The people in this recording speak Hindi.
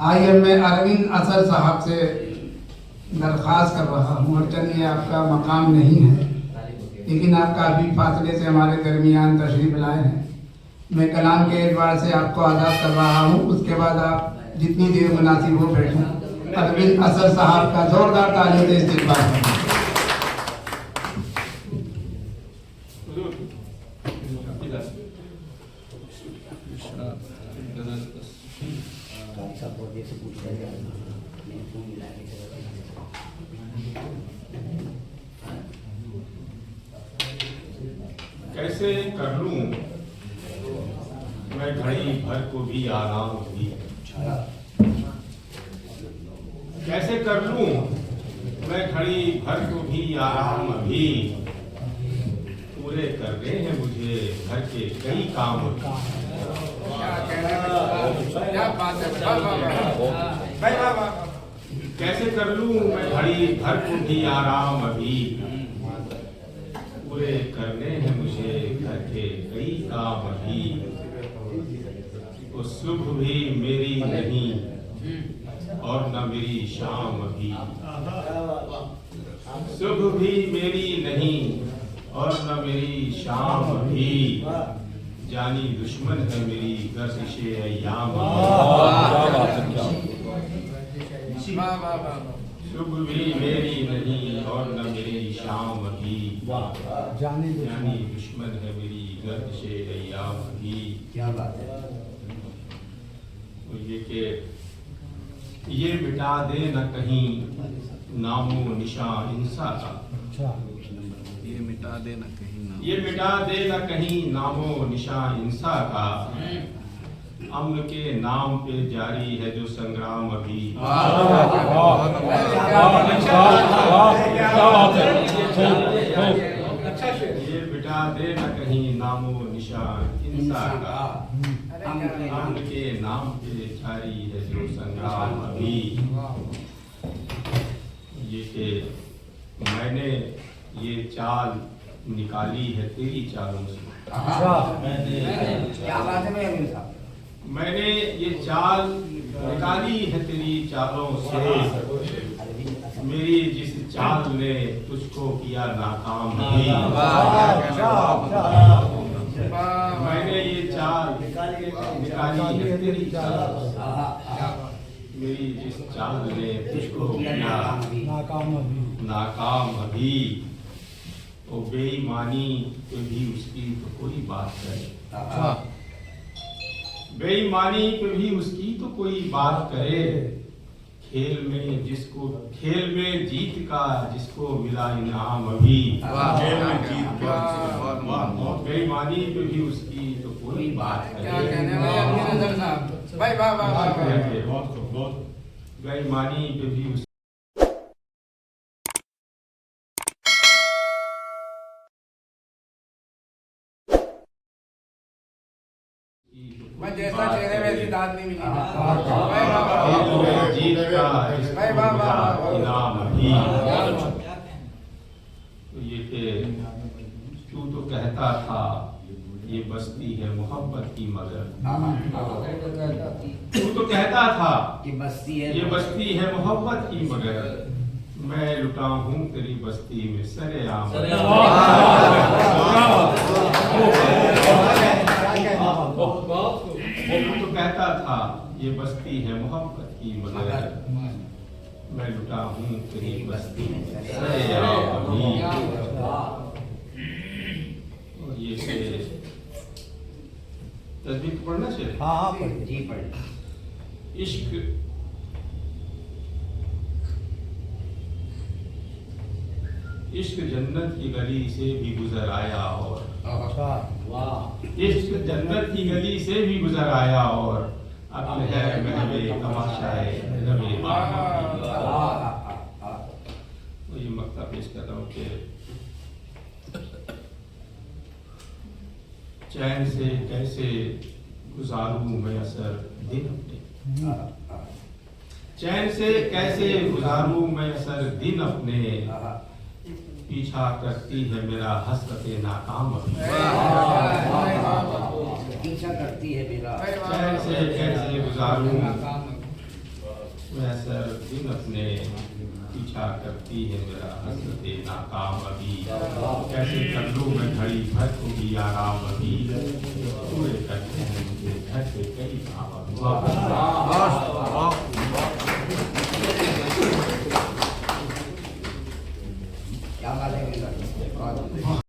आइए मैं अरविंद असर साहब से दरख्वास्त कर रहा हूँ। और चलिए आपका मकाम नहीं है, लेकिन आप काफ़ी फासले से हमारे दरमियान तशरीफ लाए हैं। मैं कलाम के एतबार से आपको आज़ाद कर रहा हूँ। उसके बाद आप जितनी देर मुनासिब हो बैठें। अरविंद असर साहब का जोरदार तालियों से इस्तकबाल करें। कैसे कर लूं मैं घड़ी भर को भी आराम भी, कैसे कर लूं मैं घड़ी भर को भी आराम भी, पूरे करने हैं मुझे घर के कई काम। कैसे कर लूं मैं घड़ी भर को भी आराम अभी, पूरे करने हैं मुझे घर के कई काम अभी। वो सुबह भी मेरी नहीं और न मेरी शाम अभी, सुबह भी मेरी नहीं और न मेरी शाम अभी, जानी दुश्मन है मेरी गर्दिशे अय्याम। सुबह भी मेरी नहीं और न मेरी शाम अभी, जानी दुश्मन है मेरी गर्दिशे अय्याम अभी। क्या बात है। तो ये कि ये मिटा दे न कहीं नामो निशान इंसा का, ये मिटा दे न कहीं नाम, ये मिटा दे न कहीं नामो निशान इंसा का, अम्न के नाम पे जारी है जो संग्राम अभी। ये मिटा दे न कहीं नामो निशान इंसान का, अम्न के नाम पे जारी है जो संग्राम अभी। ये कि मैंने ये चाल निकाली है तेरी चालों से, मैंने ये चाल निकाली है तेरी चालों से, मेरी जिस चाल ने तुझको किया नाकाम भी। मैंने ये चाल निकाली है तेरी चालों से, मेरी जिस चाल ने तुझको किया नाकाम अभी। तो बेईमानी पे भी उसकी तो कोई बात करे, बेईमानी पे भी उसकी तो कोई बात करे, खेल में जिसको खेल में जीत का जिसको मिला इनाम अभी। खेल में जीत का बेईमानी पे भी उसकी तो कोई बात करे, बेईमानी पे भी जैसा चेहरे वैसी दाद नहीं मिली। जीत का इनाम अभी। तो ये कि तू तो कहता था ये बस्ती है मोहब्बत की मगर, तू तो कहता था ये बस्ती है, ये बस्ती है मोहब्बत की मगर, मैं लुटा हूँ तेरी बस्ती में सरेआम। तो कहता था ये बस्ती है मोहब्बत की मगर, मैं लुटा हूँ तेरी बस्ती में सरेआम अभी। और ये तस्वीर पढ़ना चाहिए। हाँ जी पढ़। इश्क इश्क जन्नत की गली से भी गुजर आया, और इश्क जन्नत की गली से भी गुजर आया, और अब है महवे तमाशाए रबे। तो ये मक्ता पेश कर रहा हूँ कि चैन से कैसे गुजारूं मैं असर दिन अपने, चैन से कैसे गुजारूं मैं असर दिन अपने, पीछा करती है मेरा हसरत नाकाम अभी। पीछा करती करती है मेरा कैसे कैसे गुजारूं वैसा दिन अपने पीछा करती है मेरा हसरते नाकाम अभी कैसे कर लूं मैं घड़ी भर को भी आराम अभी पूरे करते हैं मुझे घर पे कई काम अभी